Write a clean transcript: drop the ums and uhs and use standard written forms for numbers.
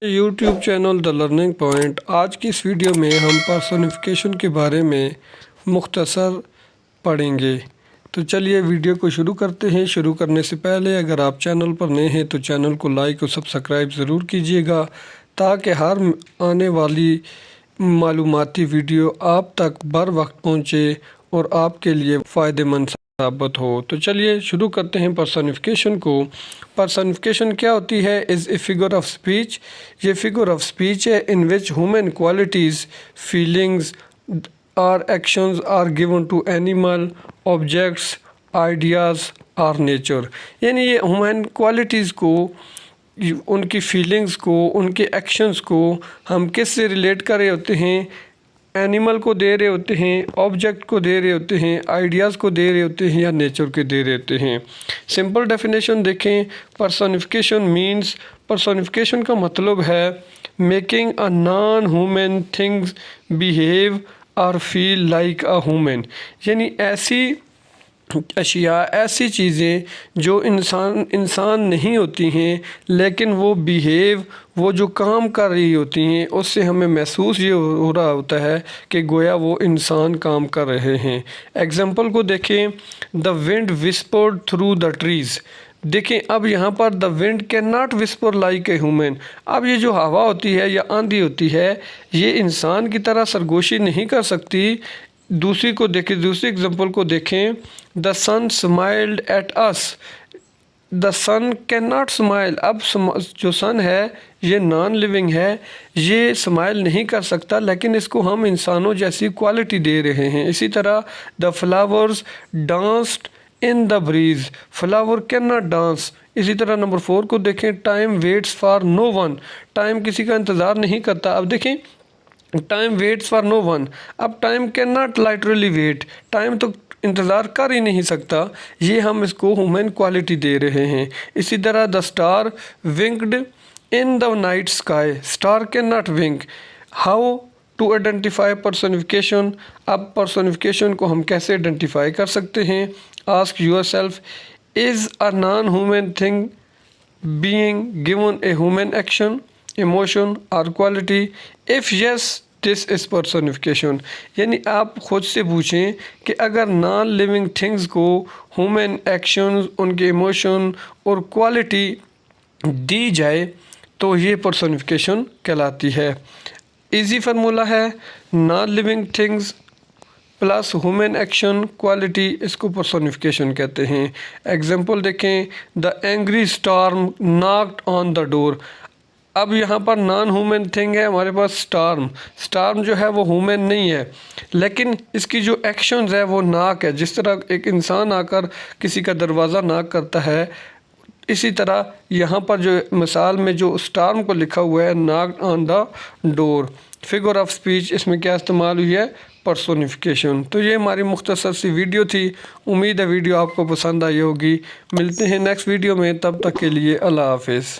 YouTube channel the learning point. आज की इस वीडियो में हम पर्सोनिफिकेशन के बारे में मुख्तसर पढ़ेंगे। तो चलिए वीडियो को शुरू करते हैं। शुरू करने से पहले अगर आप चैनल पर नए हैं तो चैनल को लाइक और सब्सक्राइब ज़रूर कीजिएगा ताकि हर आने वाली मालूमाती वीडियो आप तक बर वक्त पहुँचे और आपके लिए फ़ायदेमंद साबित हो। तो चलिए शुरू करते हैं पर्सोनिफिकेशन को। पर्सोनिफिकेशन क्या होती है? Is a figure of speech. ये फिगर ऑफ स्पीच है in which human qualities, feelings और actions are given to animal, objects, ideas और नेचर। यानी ये ह्यूमन क्वालिटीज़ को, उनकी फीलिंग्स को, उनके एक्शंस को हम किस से रिलेट कर रहे होते हैं? एनिमल को दे रहे होते हैं, ऑब्जेक्ट को दे रहे होते हैं, आइडियाज़ को दे रहे होते हैं या नेचर के दे रहे होते हैं। सिंपल डेफिनेशन देखें। पर्सोनिफिकेशन मींस, पर्सोनिफिकेशन का मतलब है making a non human things behave और फील लाइक अ ह्यूमन। यानी ऐसी अशिया, ऐसी चीज़ें जो इंसान नहीं होती हैं लेकिन वो बिहेव, वो जो काम कर रही होती हैं उससे हमें महसूस ये हो रहा होता है कि गोया वो इंसान काम कर रहे हैं। एग्जांपल को देखें। The wind whispered through the trees. देखें अब यहाँ पर the wind can not whisper like a human. अब ये जो हवा होती है या आंधी होती है ये इंसान की तरह सरगोशी नहीं कर सकती। दूसरी को देखें, दूसरी एग्जांपल को देखें। The sun smiled at us. The sun can not smile. अब जो सन है ये नॉन लिविंग है, ये स्माइल नहीं कर सकता लेकिन इसको हम इंसानों जैसी क्वालिटी दे रहे हैं। इसी तरह the flowers danced in the breeze. Flower can not dance. इसी तरह नंबर 4 को देखें। Time waits for no one. Time किसी का इंतज़ार नहीं करता। अब देखें time waits for no one. अब time can not literally wait. Time तो इंतज़ार कर ही नहीं सकता। ये हम इसको ह्यूमन क्वालिटी दे रहे हैं। इसी तरह the star winked in the night sky. Star can not wink. How to identify personification. अब पर्सोनिफिकेशन को हम कैसे आइडेंटिफाई कर सकते हैं? Ask yourself, is a non human thing being given a human action, emotion और quality? If yes this is personification. यानी आप खुद से पूछें कि अगर नॉन लिविंग थिंग्स को ह्यूमन एक्शंस, उनके इमोशन और क्वालिटी दी जाए तो ये पर्सोनिफिकेशन कहलाती है। इजी फार्मूला है non living things plus human action quality, इसको पर्सोनिफिकेशन कहते हैं। एग्जांपल देखें। The angry storm knocked on the door. अब यहाँ पर नॉन ह्यूमन थिंग है हमारे पास स्टॉर्म। स्टॉर्म जो है वो ह्यूमन नहीं है लेकिन इसकी जो एक्शंस है वो नाक है। जिस तरह एक इंसान आकर किसी का दरवाज़ा नाक करता है, इसी तरह यहाँ पर जो मिसाल में जो स्टॉर्म को लिखा हुआ है knocked on the door. Figure of speech इसमें क्या इस्तेमाल हुई है? पर्सोनिफिकेशन। तो ये हमारी मुख्तसर सी वीडियो थी। उम्मीद है वीडियो आपको पसंद आई होगी। मिलते हैं नेक्स्ट वीडियो में, तब तक के लिए अल्लाह हाफिज़।